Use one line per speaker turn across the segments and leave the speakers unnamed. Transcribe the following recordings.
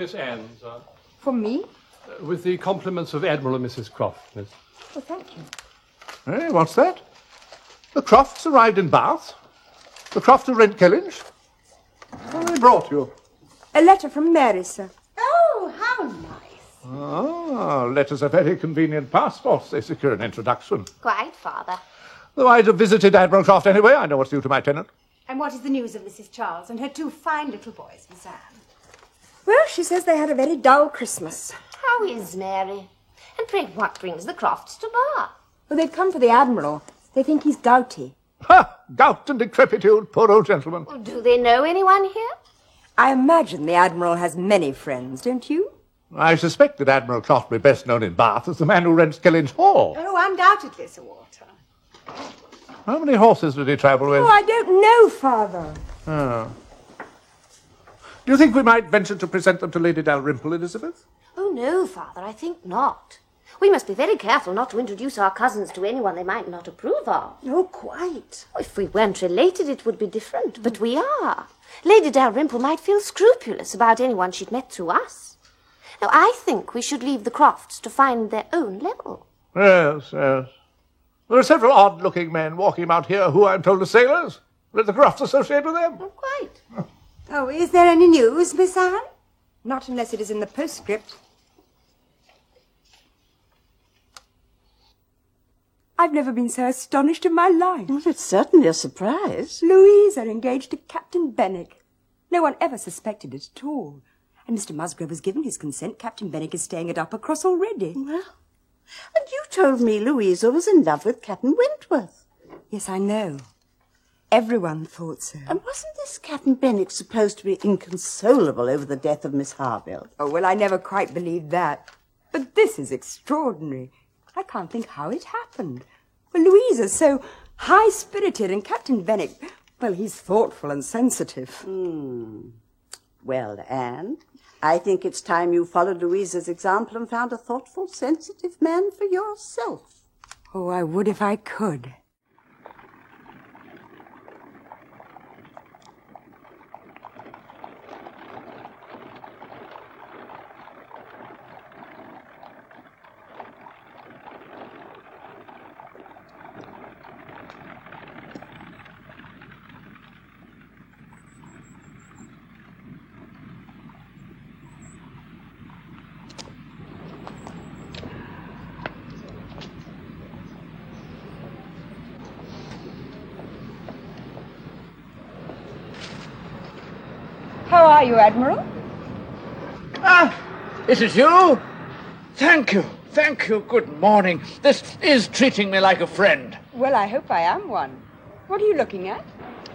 Miss Anne, sir.
For me?
With the compliments of Admiral and Mrs. Croft, miss.
Oh, thank you.
Hey, what's that? The Crofts arrived in Bath? The Crofts of Rent-Kellynch? What have they brought you?
A letter from Mary, sir.
Oh, how nice.
Ah, letters are very convenient passports. They secure an introduction.
Quite, Father.
Though I'd have visited Admiral Croft anyway, I know what's due to my tenant.
And what is the news of Mrs. Charles and her two fine little boys, Miss Anne?
Well, she says they had a very dull Christmas.
How is Mary? And pray, what brings the Crofts to Bath?
Well, they've come for the Admiral. They think he's gouty.
Ha! Gout and decrepitude, poor old gentleman.
Well, do they know anyone here?
I imagine the Admiral has many friends, don't you?
I suspect that Admiral Croft will be best known in Bath as the man who rents Kellynch Hall.
Oh, undoubtedly, Sir Walter.
How many horses did he travel with?
Oh, I don't know, Father.
Oh. Do you think we might venture to present them to Lady Dalrymple, Elizabeth?
Oh, no, Father, I think not. We must be very careful not to introduce our cousins to anyone they might not approve of.
Oh, quite.
If we weren't related, it would be different, but we are. Lady Dalrymple might feel scrupulous about anyone she'd met through us. Now, I think we should leave the Crofts to find their own level.
Yes, yes. There are several odd-looking men walking about here who, I'm told, are sailors. Let the Crofts associate with them.
Oh, quite.
Oh, is there any news, Miss Anne?
Not unless it is in the postscript. I've never been so astonished in my life.
Well, it's certainly a surprise.
Louise are engaged to Captain Benwick. No one ever suspected it at all. And Mr. Musgrove has given his consent. Captain Benwick is staying at Uppercross already.
Well, and you told me Louisa was in love with Captain Wentworth.
Yes, I know. Everyone thought so.
And wasn't this Captain Benwick supposed to be inconsolable over the death of Miss Harville?
Oh, well, I never quite believed that. But this is extraordinary. I can't think how it happened. Well, Louisa's so high-spirited, and Captain Benwick, well, he's thoughtful and sensitive.
Well, Anne, I think it's time you followed Louisa's example and found a thoughtful, sensitive man for yourself.
Oh, I would if I could. How are you, Admiral?
Ah, is it you? Thank you. Good morning. This is treating me like a friend.
Well, I hope I am one. What are you looking at?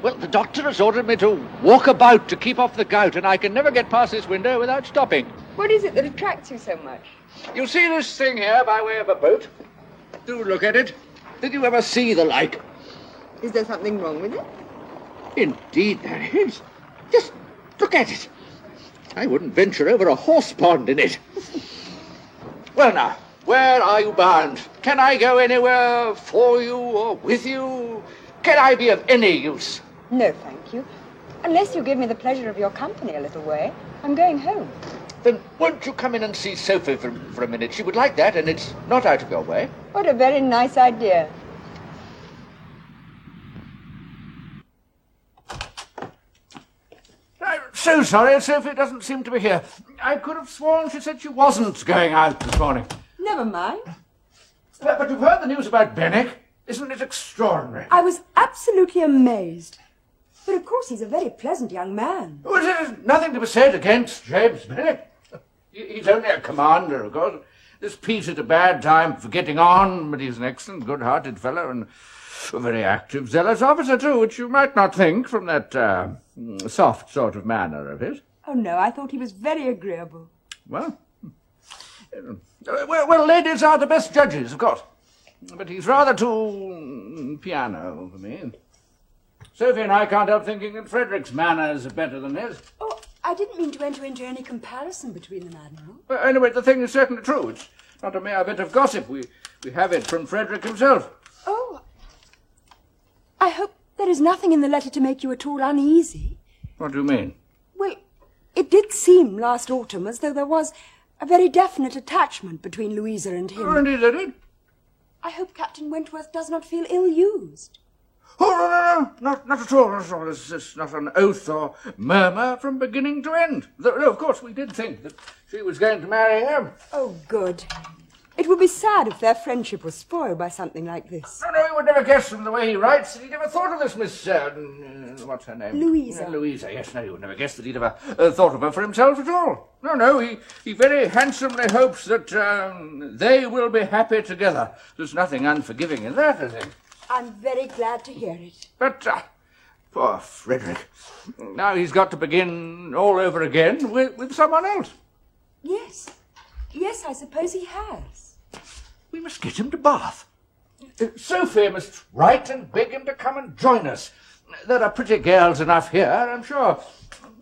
Well, the doctor has ordered me to walk about to keep off the gout, and I can never get past this window without stopping.
What is it that attracts you so much?
You see this thing here by way of a boat? Do look at it. Did you ever see the like?
Is there something wrong with it?
Indeed there is. Just look at it. I wouldn't venture over a horse pond in it. Well now, where are you bound? Can I go anywhere for you or with you? Can I be of any use?
No, thank you. Unless you give me the pleasure of your company a little way. I'm going home.
Then won't you come in and see Sophie for a minute? She would like that, and it's not out of your way.
What a very nice idea.
I'm so sorry, Sophie doesn't seem to be here. I could have sworn she said she wasn't going out this morning.
Never mind.
But you've heard the news about Benwick. Isn't it extraordinary?
I was absolutely amazed. But of course he's a very pleasant young man.
Well, there's nothing to be said against James Benwick. He's only a commander, of course. This peace at a bad time for getting on, but he's an excellent, good-hearted fellow and a very active, zealous officer, too, which you might not think from that soft sort of manner of his.
Oh, no, I thought he was very agreeable.
Well, ladies are the best judges, of course. But he's rather too piano for me. Sophie and I can't help thinking that Frederick's manners are better than his.
Oh, I didn't mean to enter into any comparison between them, Admiral.
Well, anyway, the thing is certainly true. It's not a mere bit of gossip. We have it from Frederick himself.
Oh, I hope there is nothing in the letter to make you at all uneasy.
What do you mean?
Well, It did seem last autumn as though there was a very definite attachment between Louisa and him.
Oh, indeed there did.
I hope Captain Wentworth does not feel ill-used.
Oh, no, not at all, not at all. It's not an oath or murmur from beginning to end. No, of course, we did think that she was going to marry him.
Oh, good. It would be sad if their friendship was spoiled by something like this.
No, he would never guess from the way he writes that he'd ever thought of this Miss... what's her name?
Louisa.
Louisa, yes, no, he would never guess that he'd ever thought of her for himself at all. No, he very handsomely hopes that they will be happy together. There's nothing unforgiving in that, I think.
I'm very glad to hear it.
But poor Frederick. Now he's got to begin all over again with someone else.
Yes. Yes, I suppose he has.
We must get him to Bath. Sophie must write and beg him to come and join us. There are pretty girls enough here, I'm sure.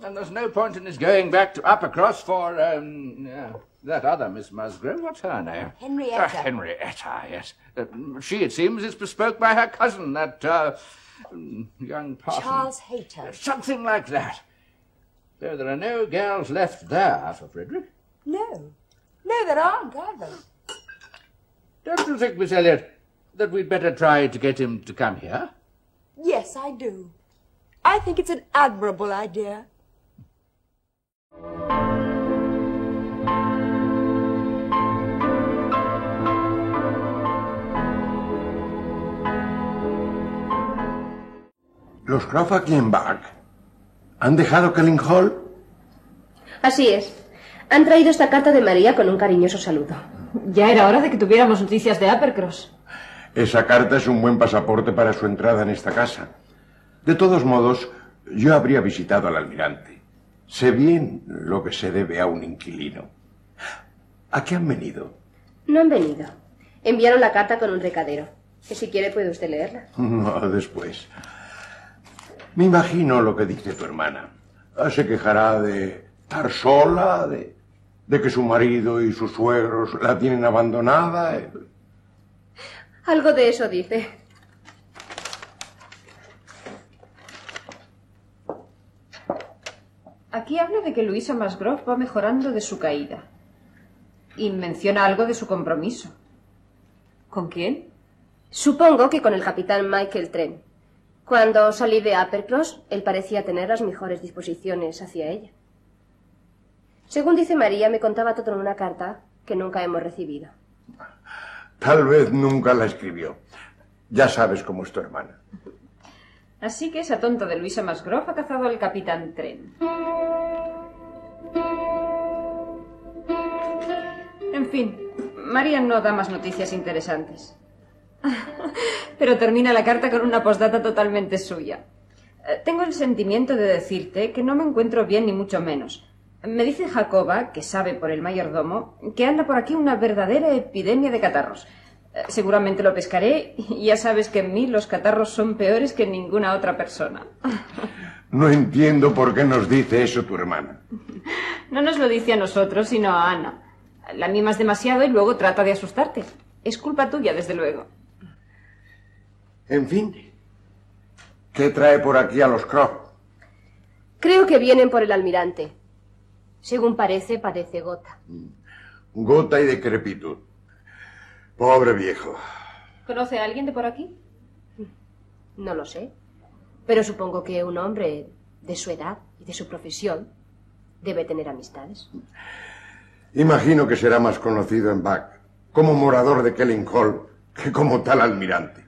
And there's no point in his going back to Uppercross for, that other Miss Musgrove. What's her name?
Henrietta.
Henrietta, yes. She, it seems, is bespoke by her cousin, that young parson.
Charles Hayter.
Something like that. Though there are no girls left there for Frederick.
No. No, there aren't either.
Don't you think, Miss Elliot, that we'd better try to get him to come here?
Yes, I do. I think it's an admirable idea.
¿Los Croft aquí en Bath han dejado Kelling Hall?
Así es. Han traído esta carta de María con un cariñoso saludo.
Ya era hora de que tuviéramos noticias de Uppercross.
Esa carta es un buen pasaporte para su entrada en esta casa. De todos modos, yo habría visitado al almirante. Sé bien lo que se debe a un inquilino. ¿A qué han venido?
No han venido. Enviaron la carta con un recadero. Que si quiere puede usted leerla.
No, después. Me imagino lo que dice tu hermana. Se quejará de estar sola, de que su marido y sus suegros la tienen abandonada.
Algo de eso dice.
Aquí habla de que Louisa Musgrove va mejorando de su caída. Y menciona algo de su compromiso. ¿Con quién?
Supongo que con el capitán Michael Trent. Cuando salí de Uppercross, él parecía tener las mejores disposiciones hacia ella. Según dice María, me contaba todo en una carta que nunca hemos recibido.
Tal vez nunca la escribió. Ya sabes cómo es tu hermana.
Así que esa tonta de Louisa Musgrove ha cazado al capitán Trent. En fin, María no da más noticias interesantes. Pero termina la carta con una postdata totalmente suya. Tengo el sentimiento de decirte que no me encuentro bien ni mucho menos. Me dice Jacoba, que sabe por el mayordomo, que anda por aquí una verdadera epidemia de catarros. Seguramente lo pescaré y ya sabes que en mí los catarros son peores que en ninguna otra persona.
No entiendo por qué nos dice eso tu hermana.
No nos lo dice a nosotros, sino a Ana. La mimas demasiado y luego trata de asustarte. Es culpa tuya, desde luego.
En fin, ¿qué trae por aquí a los Croft?
Creo que vienen por el almirante. Según parece, padece gota.
Gota y decrepitud. Pobre viejo.
¿Conoce a alguien de por aquí?
No lo sé. Pero supongo que un hombre de su edad y de su profesión debe tener amistades.
Imagino que será más conocido en Bath como morador de Kelling Hall que como tal almirante.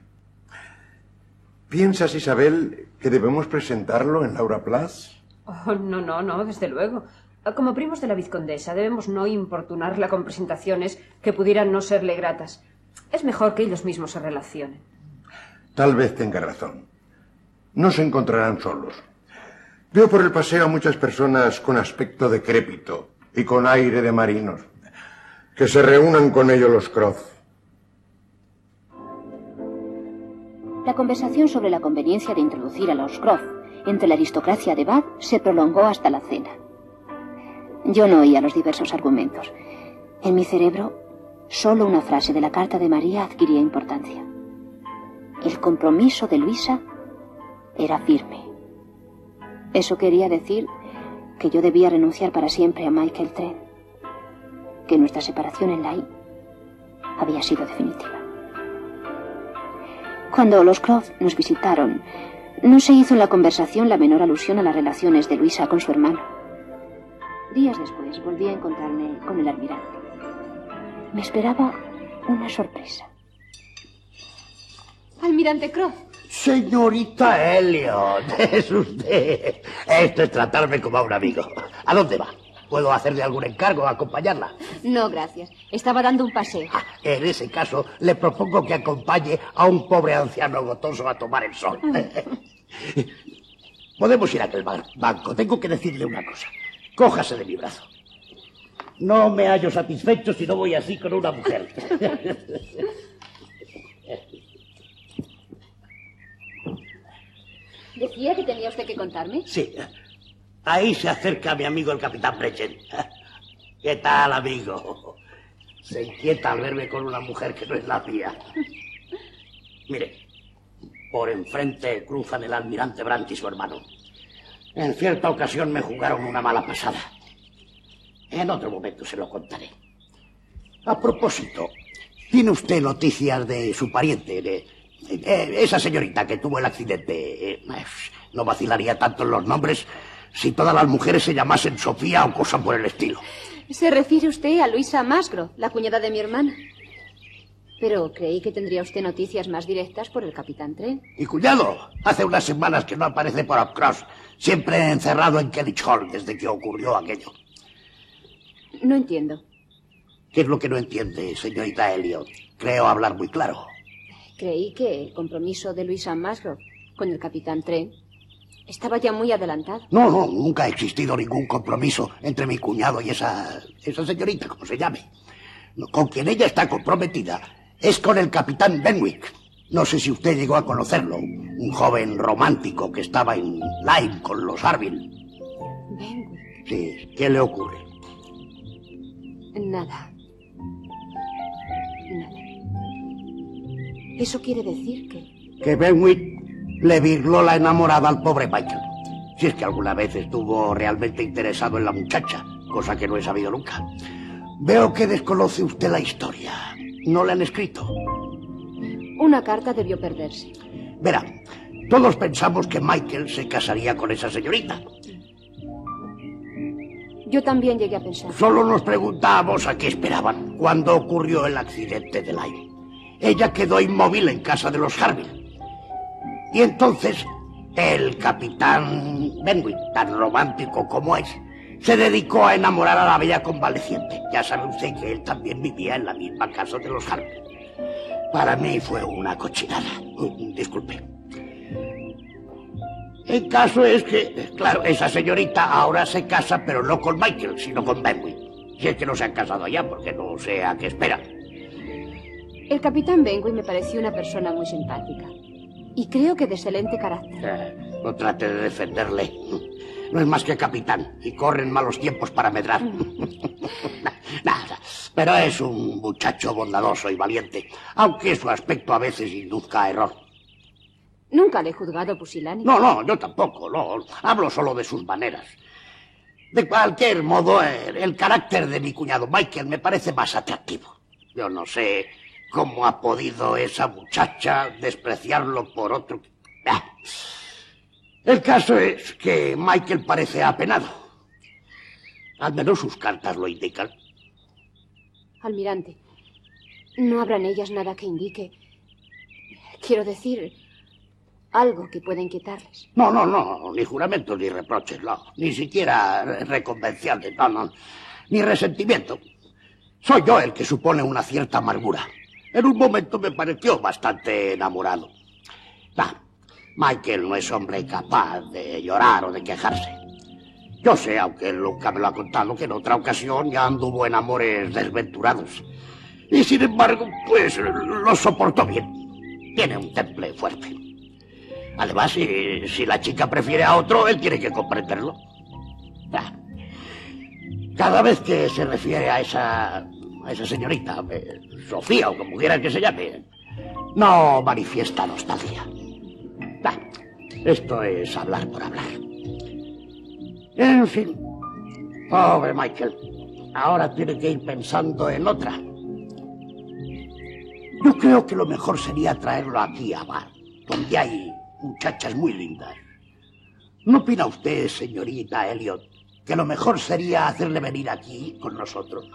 ¿Piensas, Isabel, que debemos presentarlo en Laura Place?
Oh, no, desde luego. Como primos de la vizcondesa, debemos no importunarla con presentaciones que pudieran no serle gratas. Es mejor que ellos mismos se relacionen.
Tal vez tenga razón. No se encontrarán solos. Veo por el paseo a muchas personas con aspecto decrépito y con aire de marinos. Que se reúnan con ellos los Croft.
La conversación sobre la conveniencia de introducir a los Croft entre la aristocracia de Bath se prolongó hasta la cena. Yo no oía los diversos argumentos. En mi cerebro, solo una frase de la carta de María adquiría importancia. El compromiso de Luisa era firme. Eso quería decir que yo debía renunciar para siempre a Michael Trent, que nuestra separación en Lyme había sido definitiva. Cuando los Croft nos visitaron, no se hizo en la conversación la menor alusión a las relaciones de Luisa con su hermano. Días después volví a encontrarme con el almirante. Me esperaba una sorpresa.
Almirante Croft.
Señorita Elliot, es usted. Esto es tratarme como a un amigo. ¿A dónde va? ¿Puedo hacerle algún encargo, acompañarla?
No, gracias. Estaba dando un paseo.
En ese caso, le propongo que acompañe a un pobre anciano gotoso a tomar el sol. Podemos ir a aquel banco. Tengo que decirle una cosa. Cójase de mi brazo. No me hallo satisfecho si no voy así con una mujer.
¿Decía que tenía usted que contarme?
Sí. Ahí se acerca mi amigo el capitán Brechen. ¿Qué tal, amigo? Se inquieta al verme con una mujer que no es la mía. Mire, por enfrente cruzan el almirante Brandt y su hermano. En cierta ocasión me jugaron una mala pasada. En otro momento se lo contaré. A propósito, ¿tiene usted noticias de su pariente, de esa señorita que tuvo el accidente? No vacilaría tanto en los nombres si todas las mujeres se llamasen Sofía o cosa por el estilo.
¿Se refiere usted a Luisa Musgrove, la cuñada de mi hermana? Pero creí que tendría usted noticias más directas por el capitán Trent.
¿Y cuñado? Hace unas semanas que no aparece por Upcross, siempre encerrado en Kellynch Hall desde que ocurrió aquello.
No entiendo.
¿Qué es lo que no entiende, señorita Elliot? Creo hablar muy claro.
Creí que el compromiso de Luisa Musgrove con el capitán Trent estaba ya muy adelantado.
No, nunca ha existido ningún compromiso entre mi cuñado y esa señorita, como se llame. Con quien ella está comprometida es con el capitán Benwick. No sé si usted llegó a conocerlo, un joven romántico que estaba en Lyme con los Harville.
Benwick.
Sí, ¿qué le ocurre?
Nada. ¿Eso quiere decir
que Benwick le virló la enamorada al pobre Michael? Si es que alguna vez estuvo realmente interesado en la muchacha, cosa que no he sabido nunca. Veo que desconoce usted la historia. ¿No le han escrito?
Una carta debió perderse.
Verá, todos pensamos que Michael se casaría con esa señorita.
Yo también llegué a pensar.
Solo nos preguntábamos a qué esperaban cuando ocurrió el accidente de Lyme. Ella quedó inmóvil en casa de los Harville. Y entonces, el capitán Benwick, tan romántico como es, se dedicó a enamorar a la bella convaleciente. Ya sabe usted que él también vivía en la misma casa de los Harville. Para mí fue una cochinada. Disculpe. El caso es que, claro, esa señorita ahora se casa, pero no con Michael, sino con Benwick. Si es que no se han casado ya, porque no sé a qué esperan.
El capitán Benwick me pareció una persona muy simpática. Y creo que de excelente carácter.
No trate de defenderle. No es más que capitán, y corren malos tiempos para medrar. Nada, pero es un muchacho bondadoso y valiente, aunque su aspecto a veces induzca a error.
Nunca le he juzgado pusilánime.
No, yo tampoco, no. Hablo solo de sus maneras. De cualquier modo, el carácter de mi cuñado Michael me parece más atractivo. Yo no sé cómo ha podido esa muchacha despreciarlo por otro. El caso es que Michael parece apenado. Al menos sus cartas lo indican.
Almirante, no habrá en ellas nada que indique. Quiero decir, algo que pueda inquietarles.
No, ni juramentos ni reproches, no. Ni siquiera reconvenciarles, no. Ni resentimiento. Soy yo el que supone una cierta amargura. En un momento me pareció bastante enamorado. Michael no es hombre capaz de llorar o de quejarse. Yo sé, aunque él nunca me lo ha contado, que en otra ocasión ya anduvo en amores desventurados. Y sin embargo, pues lo soportó bien. Tiene un temple fuerte. Además, si la chica prefiere a otro, él tiene que comprenderlo. Cada vez que se refiere a esa señorita, Sofía o como quiera que se llame, no manifiesta nostalgia. Esto es hablar por hablar. En fin, Pobre Michael. Ahora tiene que ir pensando en otra. Yo creo que lo mejor sería traerlo aquí a Bath, donde hay muchachas muy lindas. ¿No opina usted, señorita Elliot, que lo mejor sería hacerle venir aquí con nosotros?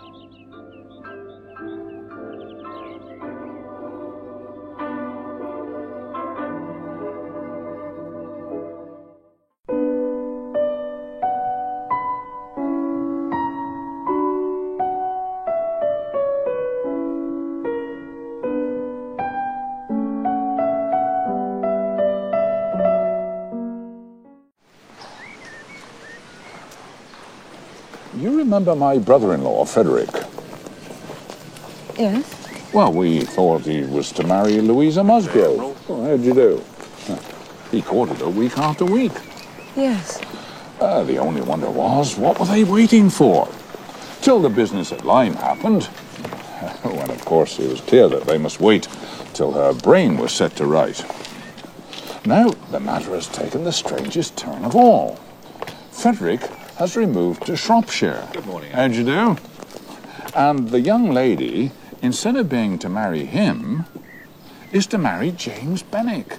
You remember my brother-in-law, Frederick?
Yes.
Well, we thought he was to marry Louisa Musgrove. Well, how'd you do? He courted her week after week.
Yes.
The only wonder was, what were they waiting for? Till the business at Lyme happened. When, of course, it was clear that they must wait till her brain was set to right. Now, the matter has taken the strangest turn of all. Frederick has removed to Shropshire.
Good morning.
How'd you do? And the young lady, instead of being to marry him, is to marry James Benwick.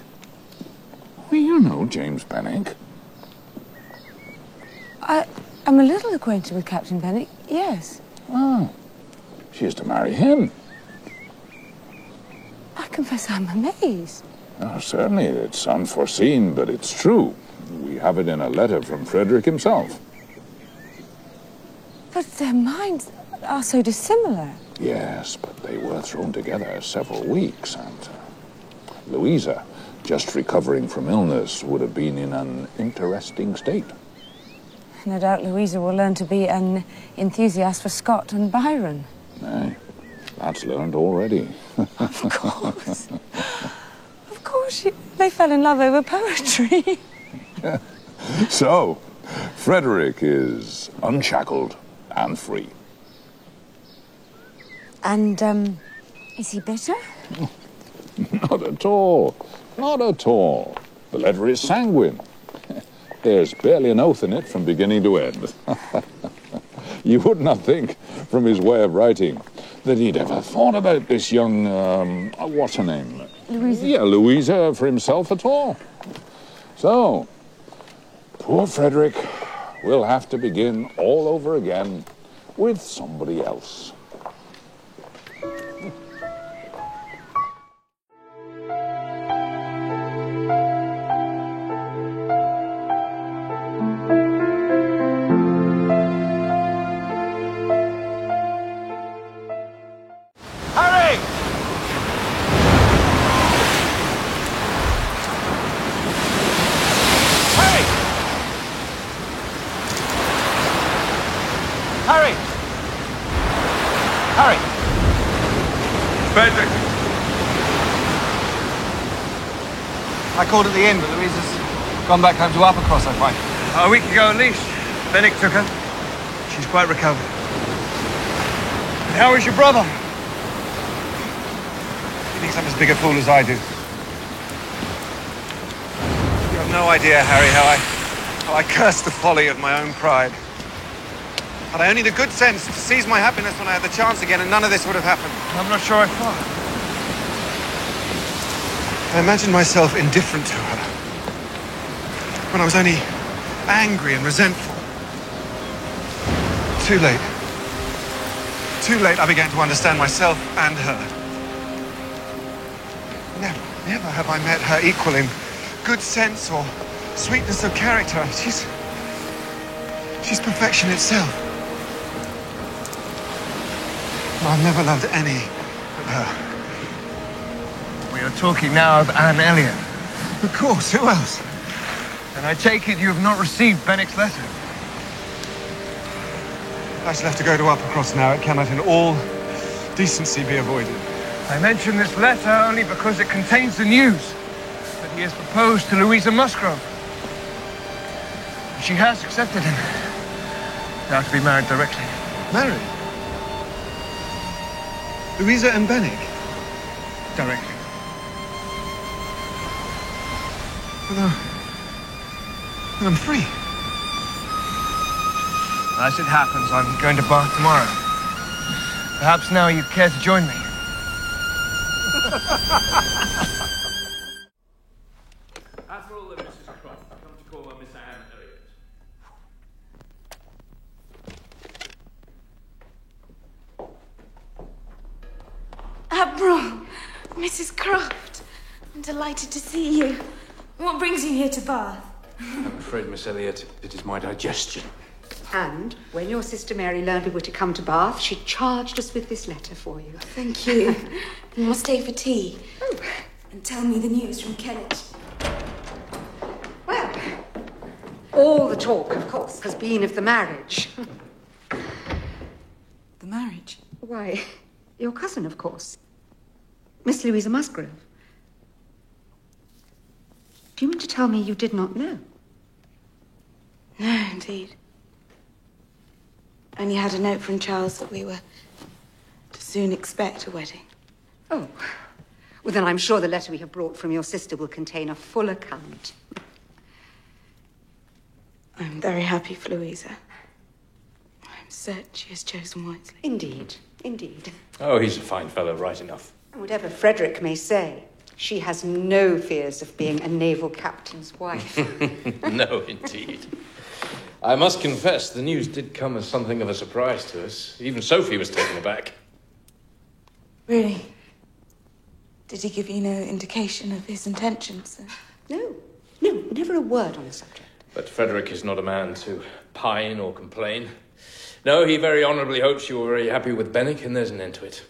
Well, you know James Benwick.
I'm a little acquainted with Captain Benwick, yes.
Oh, she is to marry him.
I confess I'm amazed.
Oh, certainly, it's unforeseen, but it's true. We have it in a letter from Frederick himself.
But their minds are so dissimilar.
Yes, but they were thrown together several weeks, and Louisa, just recovering from illness, would have been in an interesting state.
No doubt Louisa will learn to be an enthusiast for Scott and Byron.
Aye, that's learned already.
Of course. Of course, they fell in love over poetry.
So, Frederick is unshackled and free.
And, is he bitter?
Not at all. Not at all. The letter is sanguine. There's barely an oath in it from beginning to end. You would not think, from his way of writing, that he'd ever thought about this young, what's her name?
Louisa.
Yeah, Louisa for himself at all. So, poor Frederick will have to begin all over again with somebody else.
Harry! Harry! Frederick! I called at the inn, but Louisa's gone back home to Uppercross, I find. A week ago at least. Benwick took her. She's quite recovered. And how is your brother? He thinks I'm as big a fool as I do. You have no idea, Harry, how I cursed the folly of my own pride. Had I only the good sense to seize my happiness when I had the chance again, and none of this would have happened. I'm not sure I thought. I imagined myself indifferent to her, when I was only angry and resentful. Too late. Too late I began to understand myself and her. Never have I met her equal in good sense or sweetness of character. She's perfection itself. I've never loved any but her. We are talking now of Anne Elliot. Of course, who else? And I take it you have not received Benwick's letter. I shall have to go to Uppercross now. It cannot in all decency be avoided. I mention this letter only because it contains the news that he has proposed to Louisa Musgrove. She has accepted him. They are to be married directly. Married? Louisa and Benwick? Directly. Well, I'm free. As it happens, I'm going to Bath tomorrow. Perhaps now you care to join me.
Admiral and Mrs. Croft, come to call on Miss Anne Elliot.
Admiral, Mrs. Croft, I'm delighted to see you. What brings you here to Bath?
I'm afraid, Miss Elliot, it is my digestion.
And when your sister Mary learned we were to come to Bath, she charged us with this letter for you.
Thank you. You must stay for tea. Oh. And tell me the news from Kellett.
Well, all the talk, of course, has been of the marriage.
The marriage?
Why, your cousin, of course. Miss Louisa Musgrove. Do you mean to tell me you did not know?
No, indeed. Only had a note from Charles that we were to soon expect a wedding.
Oh. Well, then I'm sure the letter we have brought from your sister will contain a full account.
I'm very happy for Louisa. I'm certain she has chosen wisely.
Indeed, indeed.
Oh, he's a fine fellow, right enough.
And whatever Frederick may say, she has no fears of being a naval captain's wife.
No, indeed. I must confess, the news did come as something of a surprise to us. Even Sophie was taken aback.
Really? Did he give you no indication of his intentions?
No, never a word on the subject.
But Frederick is not a man to pine or complain. No, he very honourably hopes you were very happy with Benwick, and there's an end to it.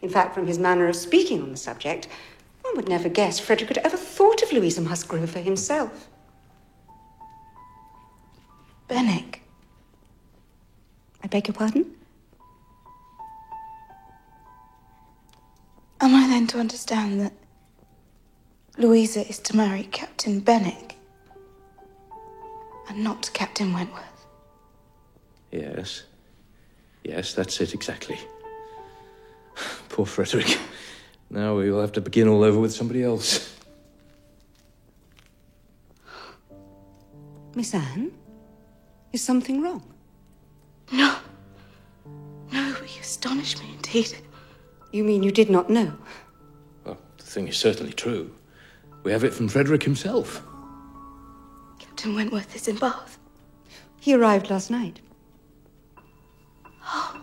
In fact, from his manner of speaking on the subject, one would never guess Frederick had ever thought of Louisa Musgrove for himself.
Benwick?
I beg your pardon?
Am I then to understand that Louisa is to marry Captain Benwick and not Captain Wentworth?
Yes. Yes, that's it exactly. Poor Frederick. Now we'll have to begin all over with somebody else.
Miss Anne? Is something wrong?
No. No, you astonish me indeed.
You mean you did not know?
Well, the thing is certainly true. We have it from Frederick himself.
Captain Wentworth is in Bath.
He arrived last night.
Oh.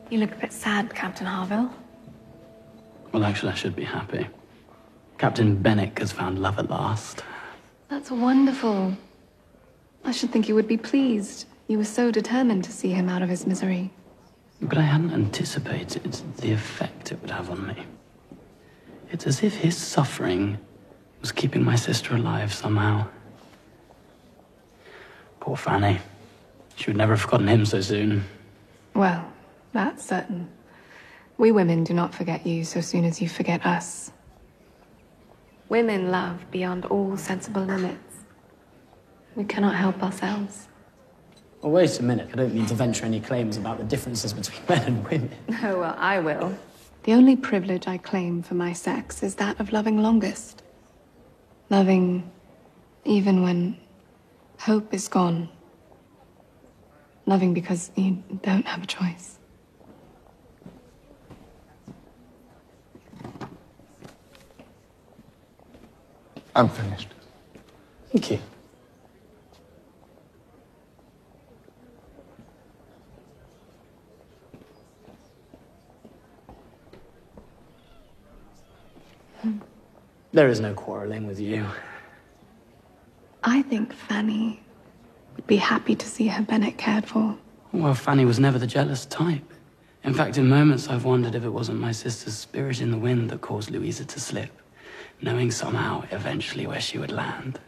You look a bit sad, Captain Harville.
Well, actually, I should be happy. Captain Benwick has found love at last.
That's wonderful. I should think you would be pleased. You were so determined to see him out of his misery.
But I hadn't anticipated the effect it would have on me. It's as if his suffering was keeping my sister alive somehow. Poor Fanny. She would never have forgotten him so soon.
Well, that's certain. We women do not forget you so soon as you forget us. Women love beyond all sensible limits. We cannot help ourselves.
Well, wait a minute. I don't mean to venture any claims about the differences between men and women.
Oh, well, I will. The only privilege I claim for my sex is that of loving longest. Loving even when hope is gone. Loving because you don't have a choice.
I'm finished.
Thank you. There is no quarrelling with you.
I think Fanny would be happy to see her Bennet cared for.
Well, Fanny was never the jealous type. In fact, in moments I've wondered if it wasn't my sister's spirit in the wind that caused Louisa to slip, knowing somehow eventually where she would land.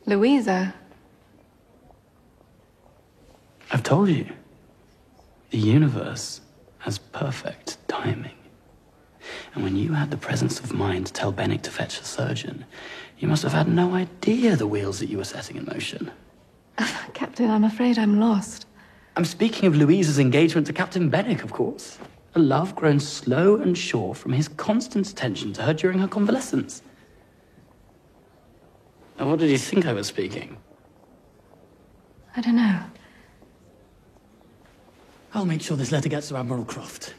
Louisa?
I've told you. The universe has perfect timing. And when you had the presence of mind to tell Benwick to fetch a surgeon, you must have had no idea the wheels that you were setting in motion.
Captain, I'm afraid I'm lost.
I'm speaking of Louisa's engagement to Captain Benwick, of course. A love grown slow and sure from his constant attention to her during her convalescence. Now, what did you think I was speaking?
I don't know.
I'll make sure this letter gets to Admiral Croft.